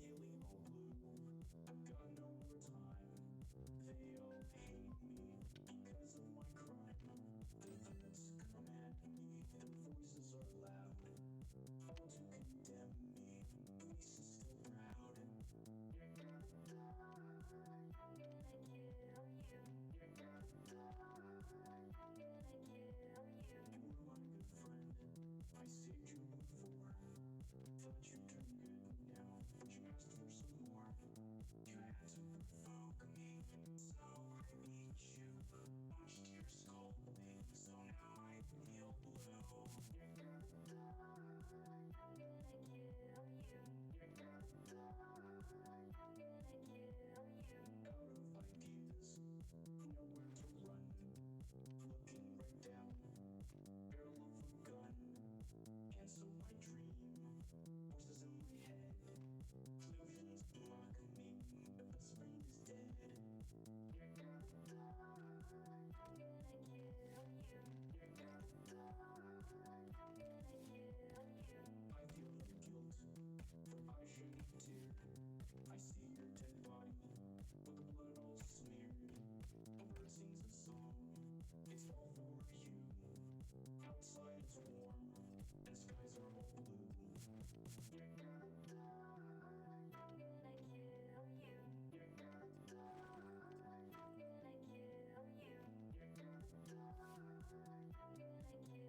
Feeling all blue, I've got no more time. They all hate me because of my crime. The threats come at me, their voices are loud. All to condemn me, peace is still proud. You're gonna die, I'm gonna kill you. You're gonna die, I'm gonna kill you. You were my good friend, I saved you before. Thought you turned good now, but you asked for some more. You had to provoke me, so I beat you. Punched your skull in, so now I feel blue. You're gonna die, I'm gonna kill you. You're gonna die, I'm gonna kill you. Out of ideas, nowhere to run. Looking right down, barrel of a gun. Cancel my dream, voices in my head. Illusions block me, the best friend is dead. You're gonna die, I'm gonna kill you. You're gonna die, I'm gonna kill you. I feel no guilt, for I shed a tear. I see your dead body, with the blood all smeared. A bird sings a song, it's all for you. Outside it's warm, and skies are all blue. You're gonna die, I'm gonna kill you. You're gonna die, I'm gonna kill you. You're gonna die, I'm gonna kill you.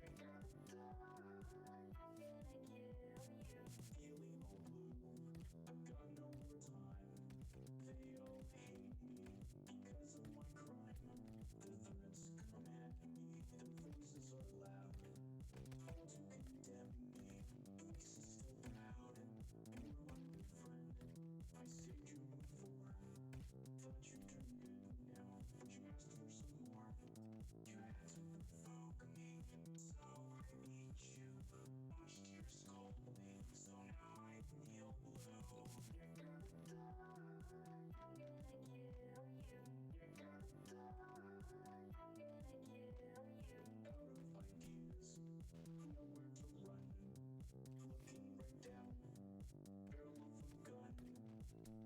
You're gonna die, I'm gonna kill you. Feeling all blue, I've got no more time. They all hate me because of my crime. The threats come at me, their voices are loud. All to condemn me, peace is still proud. You were my good friend, I saved you before. Thought you turned good now, but you asked for some more. You had to provoke me, so I beat you. Punched your skull in, so now I feel blue. You're gonna die, I'm gonna kill you. You're gonna die, I'm gonna kill you. Out of ideas, nowhere to run. Looking right down, barrel of a gun.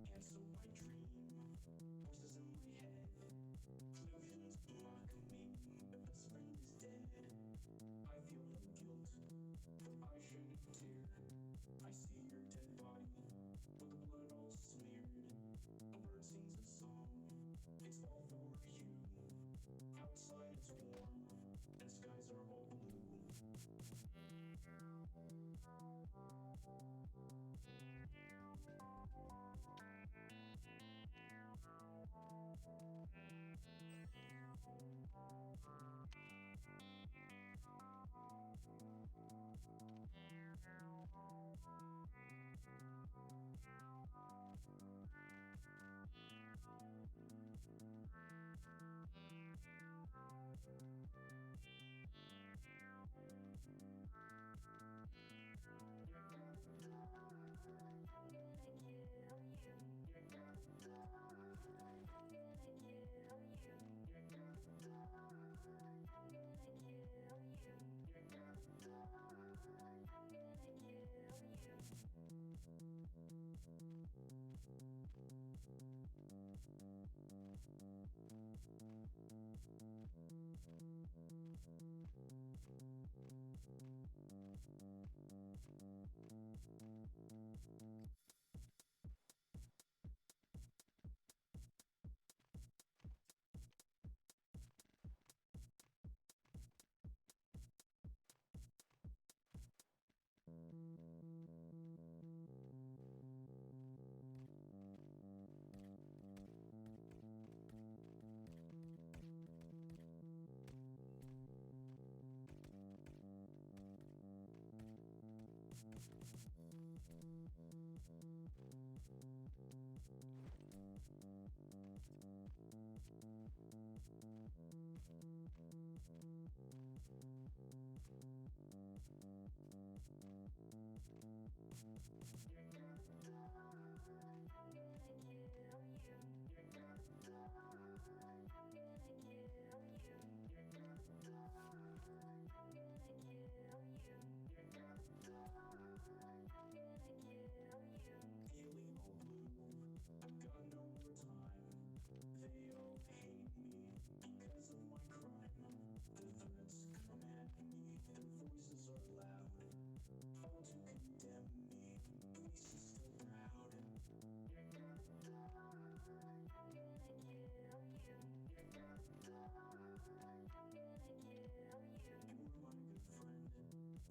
Cancel my dream, voices in my head. Illusions block me, the best friend is dead. I feel no guilt, for I shed a tear. I see your dead body, with the blood all smeared. A bird sings a song, it's all for you. Outside it's warm, and skies are all blue. You're gonna die, I'm gonna kill you. You're gonna die, I'm gonna kill you. You're gonna die, I'm gonna kill you. You're gonna die, I'm gonna kill Feeling all blue, I've got no more time. They all hate me because of my crime. The threats come at me, their voices are loud. All to condemn me, police is still proud. You were my good friend,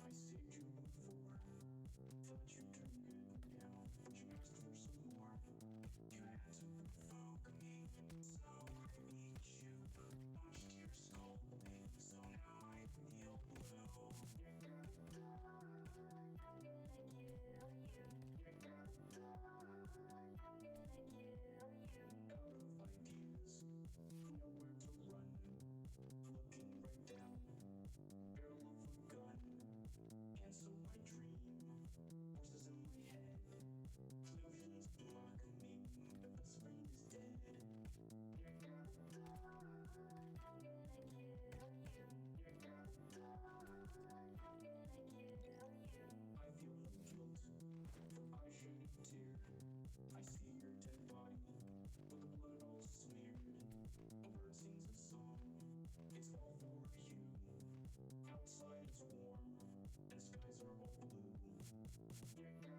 I saved you before. Thought you turned good now, but you asked for some more. You had to provoke me, so I beat you. Punched your skull, so now I feel blue. Out of ideas, nowhere to run. Looking right down, barrel of a gun. Cancel my dream, voices in my head. Illusions block me, my best friend is dead. I feel no guilt, for I shed a tear. I see your dead body, with the blood all smeared. A bird sings a song, it's all for you. Outside it's warm, and skies are all blue. Feeling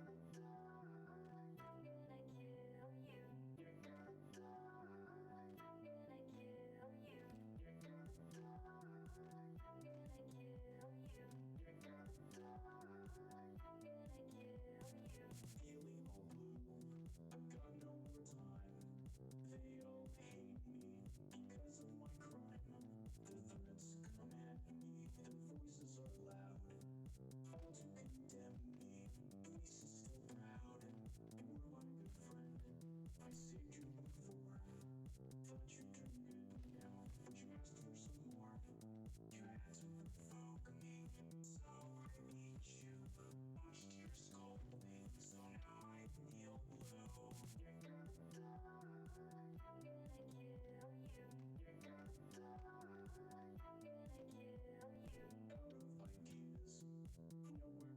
all blue, I've got no more time. They all hate me because of my crime. The threats come at me, their voices are loud. All to condemn me, police is still proud. You were my good friend, I saved you before. Thought you turned good now, but you asked for some more. You had to provoke me, so I beat you. Punched your skull, so now I feel blue. Out of ideas, nowhere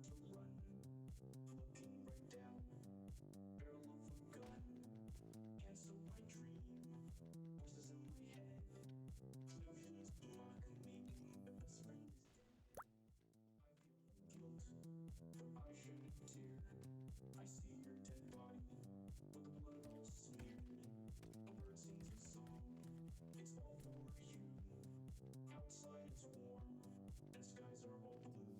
to run. Looking right down, barrel of a gun. Cancel my dream, voices in my head. Illusions block me, my best friend is dead. I feel no guilt, for I shed a tear. I see your dead body, with the blood all smeared. A bird sings a song, it's all for you. Outside it's warm, and skies are all blue.